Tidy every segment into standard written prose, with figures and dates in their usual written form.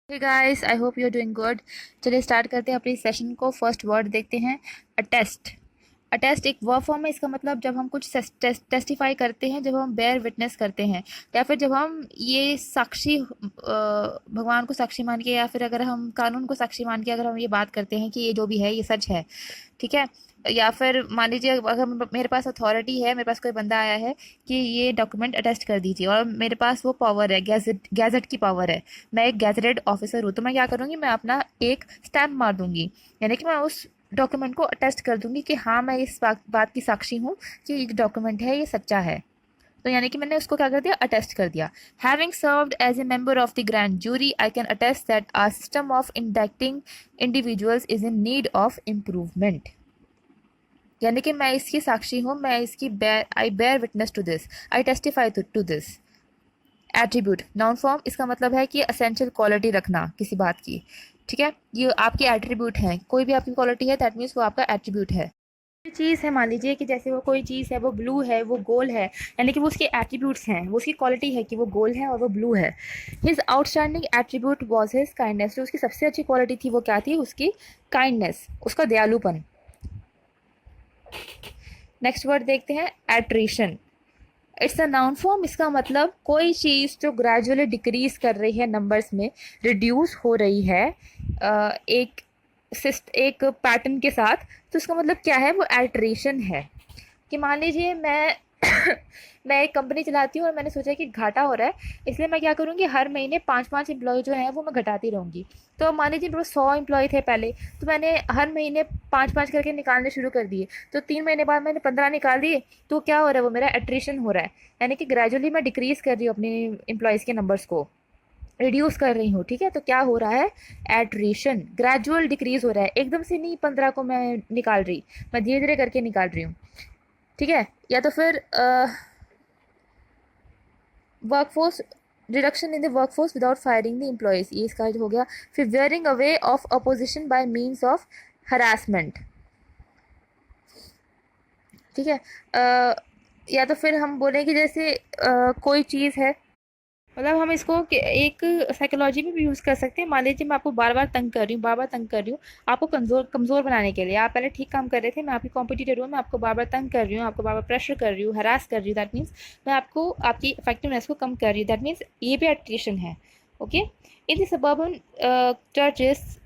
Hey guys, I hope you are doing good. चलिए start करते हैं अपनी सेशन को। फर्स्ट वर्ड देखते हैं, अटेस्ट। अटेस्ट एक वर्ब फॉर्म है। इसका मतलब जब हम कुछ टेस्टिफाई करते हैं, जब हम बेयर विटनेस करते हैं, या फिर जब हम ये साक्षी भगवान को साक्षी मान के, या फिर अगर हम कानून को साक्षी मान के अगर हम ये बात करते हैं कि ये जो भी है ये सच है, ठीक है। या फिर मान लीजिए अगर मेरे पास अथॉरिटी है, मेरे पास कोई बंदा आया है कि ये डॉक्यूमेंट अटेस्ट कर दीजिए, और मेरे पास वो पावर है, गैजेट की पावर है, मैं एक गैजेटेड ऑफिसर हूँ, तो मैं क्या करूँगी, मैं अपना एक स्टैम्प मार दूंगी, यानी कि मैं उस डॉक्यूमेंट को अटेस्ट कर दूंगी कि हाँ, मैं इस बात की साक्षी हूँ कि ये डॉक्यूमेंट है ये सच्चा है। तो यानी कि मैंने उसको क्या कर दिया, अटेस्ट कर दिया। Having served as a member of the grand jury, I can attest that our system of indicting individuals is in need of improvement. यानी कि मैं इसकी साक्षी हूँ, मैं इसकी I bear witness to this, I testify to this. Attribute noun form, इसका मतलब है कि असेंशियल क्वालिटी रखना किसी बात की, ठीक है। ये आपके एट्रीब्यूट हैं, कोई भी आपकी क्वालिटी है, दैट मीन्स वो आपका एट्रीब्यूट है। चीज़ है, मान लीजिए कि जैसे वो कोई चीज़ है, वो ब्लू है, वो गोल है, यानी कि वो उसके एट्रीब्यूट्स हैं, वो उसकी क्वालिटी है कि वो गोल है और वो ब्लू है। His outstanding attribute was his kindness, जो उसकी सबसे अच्छी क्वालिटी थी वो क्या थी, उसकी काइंडनेस, उसका दयालुपन। नेक्स्ट वर्ड देखते हैं, attrition. It's a noun form. इसका मतलब कोई चीज़ जो ग्रेजुअली डिक्रीज कर रही है नंबर्स में, रिड्यूस हो रही है एक एक पैटर्न के साथ, तो उसका मतलब क्या है, वो एल्ट्रेशन है। कि मान लीजिए मैं मैं एक कंपनी चलाती हूँ और मैंने सोचा कि घाटा हो रहा है, इसलिए मैं क्या करूँगी, हर महीने 5-5 एम्प्लॉय जो हैं वो मैं घटाती रहूँगी। तो मान लीजिए मेरे 100 एम्प्लॉय थे पहले, तो मैंने हर महीने 5-5 करके निकालने शुरू कर दिए, तो 3 महीने बाद मैंने 15 निकाल दिए। तो क्या हो रहा है, वो मेरा एट्रिशन हो रहा है, यानी कि ग्रेजुअली मैं डिक्रीज कर रही हूँ अपने एम्प्लॉयज़ के नंबर्स को, रिड्यूस कर रही हूँ, ठीक है। तो क्या हो रहा है, एट्रिशन, ग्रेजुअल डिक्रीज हो रहा है, एकदम से नहीं 15 को मैं निकाल रही, मैं धीरे धीरे करके निकाल रही हूँ, ठीक है। या तो फिर workforce, reduction in the workforce without firing the employees, ये इसका हो गया। फिर wearing away of opposition bye means of harassment, ठीक है। या तो फिर हम बोलें कि जैसे कोई चीज़ है, मतलब हम इसको एक साइकोलॉजी में भी यूज़ कर सकते हैं। मान लीजिए मैं आपको बार बार तंग कर रही हूँ, बार बार तंग कर रही हूँ, आपको कमज़ोर कमज़ोर बनाने के लिए। आप पहले ठीक काम कर रहे थे, मैं आपकी कॉम्पिटिटर हूँ, मैं आपको बार बार तंग कर रही हूँ, आपको बार बार प्रेशर कर रही हूँ, हरास कर रही हूँ, दैट मीन्स मैं आपको आपकी इफेक्टिवनेस को कम कर रही हूँ, दैट मीन्स ये भी एट्रिशन है। Okay, in the suburban churches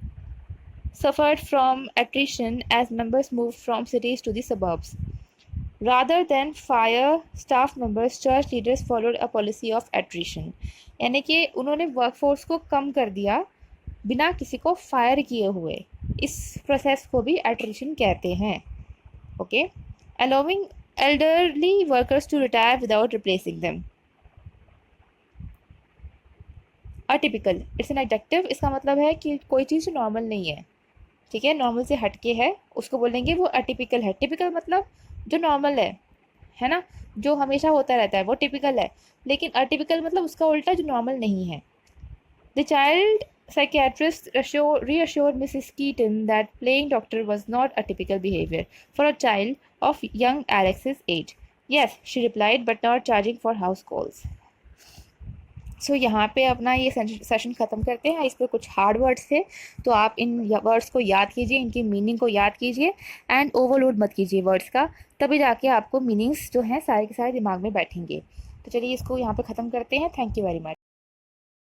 suffered from attrition as members moved from cities to the suburbs. Rather than fire staff members, church leaders followed a policy of attrition. यानी कि उन्होंने workforce को कम कर दिया बिना किसी को फायर किए हुए। इस प्रोसेस को भी एट्रिशन कहते हैं। Okay, allowing elderly workers to retire without replacing them. Atypical, it's an adjective. इसका मतलब है कि कोई चीज़ नॉर्मल नहीं है, ठीक है, नॉर्मल से हटके है, उसको बोलेंगे वो अटिपिकल है। टिपिकल मतलब जो नॉर्मल है ना, जो हमेशा होता रहता है वो टिपिकल है, लेकिन अटिपिकल मतलब उसका उल्टा, जो नॉर्मल नहीं है। The child psychiatrist reassured Mrs. Keaton that playing doctor was not a typical behavior for a child of young Alex's age. Yes, she replied, but not charging for house calls. सो यहाँ पे अपना ये session ख़त्म करते हैं। इस पर कुछ हार्ड वर्ड्स थे, तो आप इन वर्ड्स को याद कीजिए, इनकी मीनिंग को याद कीजिए, एंड ओवरलोड मत कीजिए वर्ड्स का, तभी जाके आपको मीनिंग्स जो हैं सारे के सारे दिमाग में बैठेंगे। तो चलिए इसको यहाँ पे ख़त्म करते हैं। Thank you very much.